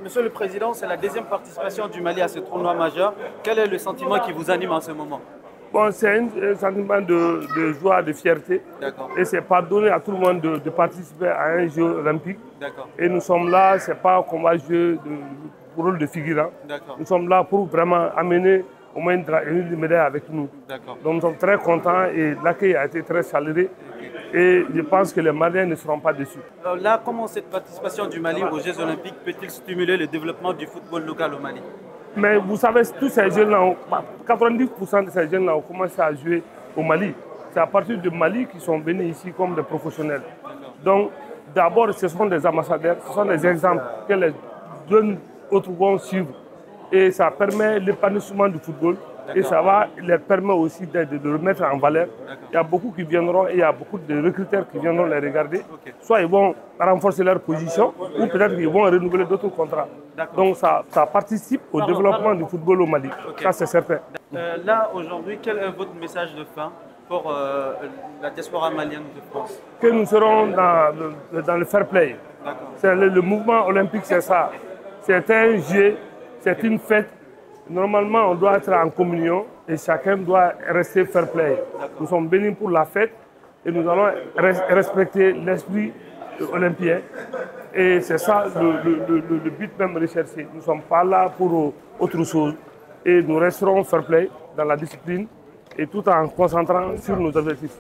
Monsieur le Président, c'est la deuxième participation du Mali à ce tournoi majeur. Quel est le sentiment qui vous anime en ce moment? Bon, c'est un sentiment de joie, de fierté. Et c'est pas donné à tout le monde de participer à un jeu olympique. Et nous sommes là, c'est pas qu'on va jouer pour rôle de figurant. Nous sommes là pour vraiment amener au moins une médaille avec nous. Donc nous sommes très contents et l'accueil a été très chaleureux. Et je pense que les Maliens ne seront pas déçus. Alors là, comment cette participation du Mali aux Jeux Olympiques peut-il stimuler le développement du football local au Mali? Mais vous savez, tous ces jeunes-là, 90% de ces jeunes-là ont commencé à jouer au Mali. C'est à partir du Mali qu'ils sont venus ici comme des professionnels. Donc, d'abord, ce sont des ambassadeurs, ce sont des exemples que les jeunes autres vont suivre. Et ça permet l'épanouissement du football. Et ça va leur permettre aussi de le mettre en valeur. Il y a beaucoup qui viendront et il y a beaucoup de recruteurs qui viendront les regarder. Soit ils vont renforcer leur position ou peut-être qu'ils vont renouveler d'autres contrats. Donc ça participe au développement du football au Mali. Ça c'est certain. Là aujourd'hui, quel est votre message de fin pour la diaspora malienne de France? Que nous serons dans le fair play. Le mouvement olympique, c'est ça. C'est un jeu, c'est une fête. Normalement, on doit être en communion et chacun doit rester fair play. Nous sommes bénis pour la fête et nous allons respecter l'esprit olympien. Et c'est ça le but même recherché. Nous ne sommes pas là pour autre chose. Et nous resterons fair play dans la discipline et tout en concentrant sur nos objectifs.